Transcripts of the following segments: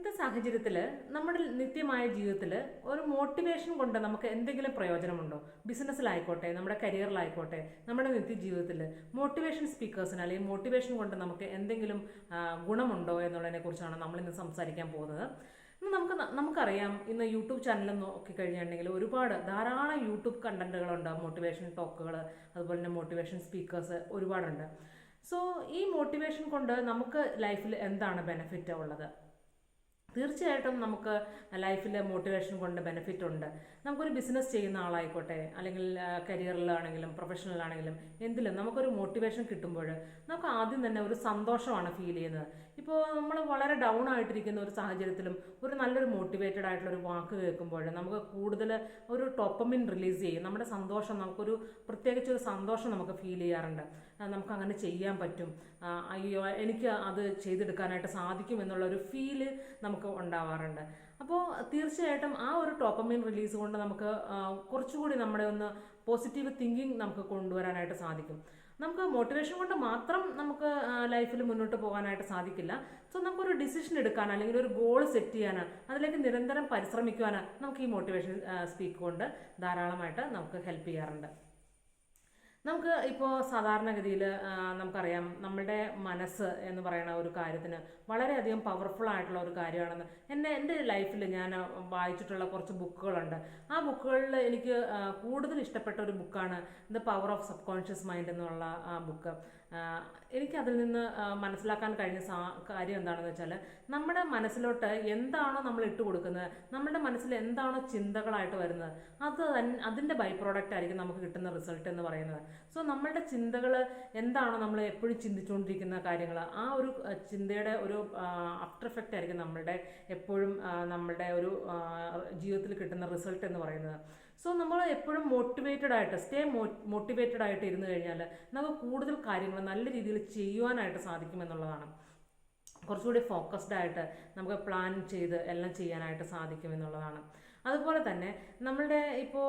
ഇന്നത്തെ സാഹചര്യത്തിൽ നമ്മുടെ നിത്യമായ ജീവിതത്തിൽ ഒരു മോട്ടിവേഷൻ കൊണ്ട് നമുക്ക് എന്തെങ്കിലും പ്രയോജനമുണ്ടോ? ബിസിനസ്സിലായിക്കോട്ടെ, നമ്മുടെ കരിയറിലായിക്കോട്ടെ, നമ്മുടെ നിത്യജീവിതത്തിൽ മോട്ടിവേഷൻ സ്പീക്കേഴ്സിന് അല്ലെങ്കിൽ മോട്ടിവേഷൻ കൊണ്ട് നമുക്ക് എന്തെങ്കിലും ഗുണമുണ്ടോ എന്നുള്ളതിനെ കുറിച്ചാണ് നമ്മൾ ഇന്ന് സംസാരിക്കാൻ പോകുന്നത്. നമുക്കറിയാം, ഇന്ന് യൂട്യൂബ് ചാനൽ നോക്കിക്കഴിഞ്ഞിട്ടുണ്ടെങ്കിൽ ധാരാളം യൂട്യൂബ് കണ്ടന്റുകളുണ്ട്. മോട്ടിവേഷൻ ടോക്കുകൾ, അതുപോലെ തന്നെ മോട്ടിവേഷൻ സ്പീക്കേഴ്സ് ഒരുപാടുണ്ട്. സോ ഈ മോട്ടിവേഷൻ കൊണ്ട് നമുക്ക് ലൈഫിൽ എന്താണ് ബെനിഫിറ്റ് ഉള്ളത്? തീർച്ചയായിട്ടും നമുക്ക് ലൈഫിൽ മോട്ടിവേഷൻ കൊണ്ട് ബെനിഫിറ്റ് ഉണ്ട്. നമുക്കൊരു ബിസിനസ് ചെയ്യുന്ന ആളായിക്കോട്ടെ, അല്ലെങ്കിൽ കരിയറിലാണെങ്കിലും പ്രൊഫഷണലാണെങ്കിലും എന്തിലും നമുക്കൊരു മോട്ടിവേഷൻ കിട്ടുമ്പോൾ നമുക്ക് ആദ്യം തന്നെ ഒരു സന്തോഷമാണ് ഫീൽ ചെയ്യുന്നത്. ഇപ്പോൾ നമ്മൾ വളരെ ഡൗൺ ആയിട്ടിരിക്കുന്ന ഒരു സാഹചര്യത്തിലും ഒരു നല്ലൊരു മോട്ടിവേറ്റഡ് ആയിട്ടുള്ള ഒരു വാക്ക് കേൾക്കുമ്പോൾ നമുക്ക് കൂടുതൽ ഒരു ഡോപ്പമിൻ റിലീസ് ചെയ്യും. നമ്മുടെ സന്തോഷം, നമുക്കൊരു പ്രത്യേകിച്ചൊരു സന്തോഷം നമുക്ക് ഫീൽ ചെയ്യാറുണ്ട്. നമുക്കങ്ങനെ ചെയ്യാൻ പറ്റും, അയ്യോ എനിക്ക് അത് ചെയ്തെടുക്കാനായിട്ട് സാധിക്കും എന്നുള്ളൊരു ഫീല് നമുക്ക് ഉണ്ടാവാറുണ്ട്. അപ്പോൾ തീർച്ചയായിട്ടും ആ ഒരു ഡോപ്പമിൻ റിലീസ് കൊണ്ട് നമുക്ക് കുറച്ചുകൂടി നമ്മുടെ ഒന്ന് പോസിറ്റീവ് തിങ്കിങ് നമുക്ക് കൊണ്ടുവരാനായിട്ട് സാധിക്കും. നമുക്ക് മോട്ടിവേഷൻ കൊണ്ട് മാത്രം നമുക്ക് ലൈഫിൽ മുന്നോട്ട് പോകാനായിട്ട് സാധിക്കില്ല. സോ നമുക്കൊരു ഡിസിഷൻ എടുക്കാൻ, അല്ലെങ്കിൽ ഒരു ഗോൾ സെറ്റ് ചെയ്യാൻ, അതിലേക്ക് നിരന്തരം പരിശ്രമിക്കുവാൻ നമുക്ക് ഈ മോട്ടിവേഷൻ സ്പീക്ക് കൊണ്ട് ധാരാളമായിട്ട് നമുക്ക് ഹെൽപ്പ് ചെയ്യാറുണ്ട്. നമുക്ക് ഇപ്പോൾ സാധാരണഗതിയിൽ നമുക്കറിയാം, നമ്മളുടെ മനസ്സ് എന്ന് പറയുന്ന ഒരു കാര്യത്തിന് വളരെയധികം പവർഫുൾ ആയിട്ടുള്ള ഒരു കാര്യമാണെന്ന് എൻ്റെ ലൈഫിൽ ഞാൻ വായിച്ചിട്ടുള്ള കുറച്ച് ബുക്കുകളുണ്ട്. ആ ബുക്കുകളിൽ എനിക്ക് കൂടുതൽ ഇഷ്ടപ്പെട്ട ഒരു ബുക്കാണ് the power of sub conscious mind എന്നുള്ള ബുക്ക്. എനിക്കതിൽ നിന്ന് മനസ്സിലാക്കാൻ കഴിഞ്ഞ കാര്യം എന്താണെന്ന് വെച്ചാൽ, നമ്മുടെ മനസ്സിലോട്ട് എന്താണോ നമ്മൾ ഇട്ട് കൊടുക്കുന്നത്, നമ്മുടെ മനസ്സിൽ എന്താണോ ചിന്തകളായിട്ട് വരുന്നത്, അതിൻ്റെ ബൈ പ്രോഡക്റ്റ് ആയിരിക്കും നമുക്ക് കിട്ടുന്ന റിസൾട്ട് എന്ന് പറയുന്നത്. സോ നമ്മളുടെ ചിന്തകൾ എന്താണോ, നമ്മൾ എപ്പോഴും ചിന്തിച്ചുകൊണ്ടിരിക്കുന്ന കാര്യങ്ങൾ, ആ ഒരു ചിന്തയുടെ ഒരു ആഫ്റ്റർ എഫക്റ്റ് ആയിരിക്കും നമ്മളുടെ എപ്പോഴും നമ്മളുടെ ഒരു ജീവിതത്തിൽ കിട്ടുന്ന റിസൾട്ട് എന്ന് പറയുന്നത്. സോ നമ്മൾ എപ്പോഴും മോട്ടിവേറ്റഡ് ആയിട്ട് ഇരുന്ന് കഴിഞ്ഞാൽ നമുക്ക് കൂടുതൽ കാര്യങ്ങൾ നല്ല രീതിയിൽ ചെയ്യുവാനായിട്ട് സാധിക്കുമെന്നുള്ളതാണ്. കുറച്ചുകൂടി ഫോക്കസ്ഡ് ആയിട്ട് നമുക്ക് പ്ലാൻ ചെയ്ത് എല്ലാം ചെയ്യാനായിട്ട് സാധിക്കുമെന്നുള്ളതാണ്. അതുപോലെ തന്നെ നമ്മളുടെ ഇപ്പോൾ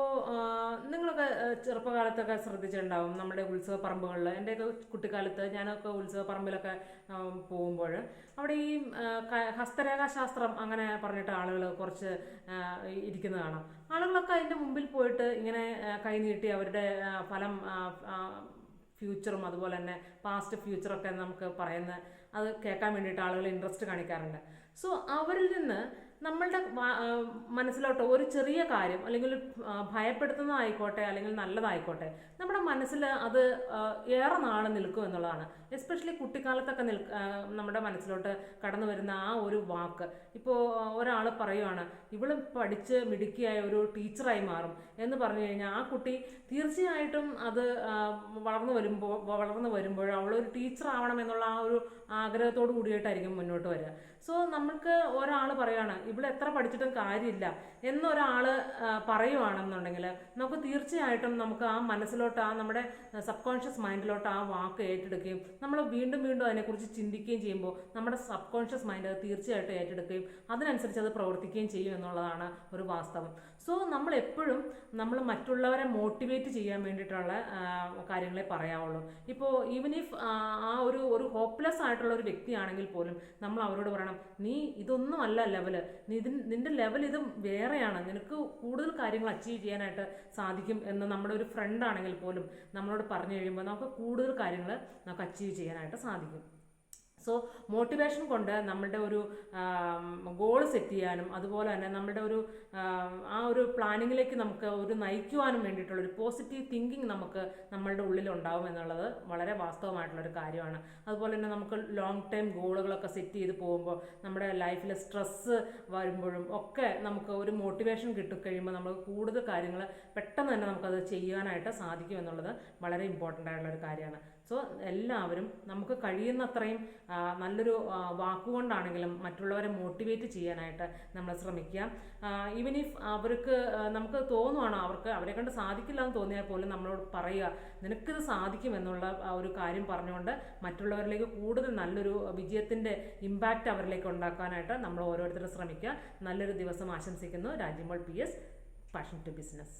നിങ്ങളൊക്കെ ചെറുപ്പകാലത്തൊക്കെ ശ്രദ്ധിച്ചിട്ടുണ്ടാവും, നമ്മുടെ ഉത്സവ പറമ്പുകളിൽ, എൻ്റെയൊക്കെ കുട്ടിക്കാലത്ത് ഞാനൊക്കെ ഉത്സവ പറമ്പിലൊക്കെ പോകുമ്പോൾ അവിടെ ഈ ഹസ്തരേഖാശാസ്ത്രം അങ്ങനെ പറഞ്ഞിട്ട് ആളുകൾ കുറച്ച് ഇരിക്കുന്നത് കാണാം. ആളുകളൊക്കെ അതിൻ്റെ മുമ്പിൽ പോയിട്ട് ഇങ്ങനെ കൈ നീട്ടി അവരുടെ ഫലം, ഫ്യൂച്ചറും അതുപോലെ തന്നെ പാസ്റ്റ് ഫ്യൂച്ചറൊക്കെ നമുക്ക് പറയുന്ന അത് കേൾക്കാൻ വേണ്ടിയിട്ട് ആളുകൾ ഇൻട്രസ്റ്റ് കാണിക്കാറുണ്ട്. സോ അവരിൽ നിന്ന് നമ്മളുടെ മനസ്സിലോട്ട് ഒരു ചെറിയ കാര്യം, അല്ലെങ്കിൽ ഭയപ്പെടുത്തുന്നതായിക്കോട്ടെ അല്ലെങ്കിൽ നല്ലതായിക്കോട്ടെ, നമ്മുടെ മനസ്സിൽ അത് ഏറെ നാൾ നിൽക്കും എന്നുള്ളതാണ്. എസ്പെഷ്യലി കുട്ടിക്കാലത്തൊക്കെ നമ്മുടെ മനസ്സിലോട്ട് കടന്നു വരുന്ന ആ ഒരു വാക്ക്. ഇപ്പോൾ ഒരാൾ പറയുവാണ്, ഇവള് പഠിച്ച് മിടുക്കിയായ ഒരു ടീച്ചറായി മാറും എന്ന് പറഞ്ഞു കഴിഞ്ഞാൽ ആ കുട്ടി തീർച്ചയായിട്ടും അത് വളർന്നു വരുമ്പോൾ അവളൊരു ടീച്ചർ ആവണം എന്നുള്ള ആ ഒരു ആഗ്രഹത്തോടു കൂടിയിട്ടായിരിക്കും മുന്നോട്ട് വരിക. സോ നമ്മൾക്ക് ഒരാൾ പറയുകയാണ്, ഇവിടെ എത്ര പഠിച്ചിട്ടും കാര്യമില്ല എന്നൊരാൾ പറയുവാണെന്നുണ്ടെങ്കിൽ നമുക്ക് തീർച്ചയായിട്ടും നമുക്ക് ആ മനസ്സിലോട്ട്, ആ നമ്മുടെ സബ് കോൺഷ്യസ് മൈൻഡിലോട്ട് ആ വാക്ക് ഏറ്റെടുക്കുകയും നമ്മൾ വീണ്ടും വീണ്ടും അതിനെക്കുറിച്ച് ചിന്തിക്കുകയും ചെയ്യുമ്പോൾ നമ്മുടെ സബ് കോൺഷ്യസ് മൈൻഡ് അത് തീർച്ചയായിട്ടും ഏറ്റെടുക്കുകയും അതിനനുസരിച്ച് അത് പ്രവർത്തിക്കുകയും ചെയ്യും എന്നുള്ളതാണ് ഒരു വാസ്തവം. സോ നമ്മൾ എപ്പോഴും മറ്റുള്ളവരെ മോട്ടിവേറ്റ് ചെയ്യാൻ വേണ്ടിയിട്ടുള്ള കാര്യങ്ങളെ പറയാവുള്ളൂ. ഇപ്പോൾ ഈവൻ ഇഫ് ആ ഒരു ഹോപ്പ്ലെസ് ആയിട്ടുള്ള ഒരു വ്യക്തിയാണെങ്കിൽ പോലും നമ്മൾ അവരോട് പറയണം, നീ ഇതൊന്നും അല്ല ലെവല്, നിന്റെ ലെവൽ ഇത് വേറെയാണ്, നിനക്ക് കൂടുതൽ കാര്യങ്ങൾ അച്ചീവ് ചെയ്യാനായിട്ട് സാധിക്കും എന്ന് നമ്മുടെ ഒരു ഫ്രണ്ട് ആണെങ്കിൽ പോലും നമ്മളോട് പറഞ്ഞു കഴിയുമ്പോൾ നമുക്ക് കൂടുതൽ കാര്യങ്ങൾ നമുക്ക് അച്ചീവ് ചെയ്യാനായിട്ട് സാധിക്കും. സോ മോട്ടിവേഷൻ കൊണ്ട് നമ്മളുടെ ഒരു ഗോൾ സെറ്റ് ചെയ്യാനും അതുപോലെ തന്നെ നമ്മളുടെ ആ ഒരു പ്ലാനിങ്ങിലേക്ക് നമുക്ക് ഒരു നയിക്കുവാനും വേണ്ടിയിട്ടുള്ള ഒരു പോസിറ്റീവ് തിങ്കിങ് നമുക്ക് നമ്മളുടെ ഉള്ളിൽ ഉണ്ടാവും എന്നുള്ളത് വളരെ വാസ്തവമായിട്ടുള്ളൊരു കാര്യമാണ്. അതുപോലെ തന്നെ നമുക്ക് ലോങ് ടൈം ഗോളുകളൊക്കെ സെറ്റ് ചെയ്ത് പോകുമ്പോൾ നമ്മുടെ ലൈഫിൽ സ്ട്രെസ്സ് വരുമ്പോഴും ഒക്കെ നമുക്ക് ഒരു മോട്ടിവേഷൻ കിട്ടിക്കഴിയുമ്പോൾ നമ്മൾ കൂടുതൽ കാര്യങ്ങൾ പെട്ടെന്ന് തന്നെ നമുക്കത് ചെയ്യാനായിട്ട് സാധിക്കും എന്നുള്ളത് വളരെ ഇമ്പോർട്ടൻ്റ് ആയിട്ടുള്ളൊരു കാര്യമാണ്. സോ എല്ലാവരും നമുക്ക് കഴിയുന്നത്രയും നല്ലൊരു വാക്കുകൊണ്ടാണെങ്കിലും മറ്റുള്ളവരെ മോട്ടിവേറ്റ് ചെയ്യാനായിട്ട് നമ്മൾ ശ്രമിക്കുക. ഈവൻ ഇഫ് നമുക്ക് തോന്നുവാണ് അവരെ കണ്ട് സാധിക്കില്ല എന്ന് തോന്നിയാൽ പോലും നമ്മളോട് പറയുക, നിനക്കിത് സാധിക്കും എന്നുള്ള ഒരു കാര്യം പറഞ്ഞുകൊണ്ട് മറ്റുള്ളവരിലേക്ക് കൂടുതൽ നല്ലൊരു വിജയത്തിൻ്റെ ഇമ്പാക്റ്റ് അവരിലേക്ക് ഉണ്ടാക്കാനായിട്ട് നമ്മൾ ഓരോരുത്തരും ശ്രമിക്കുക. നല്ലൊരു ദിവസം ആശംസിക്കുന്നു. Rajimol PS, passion to business.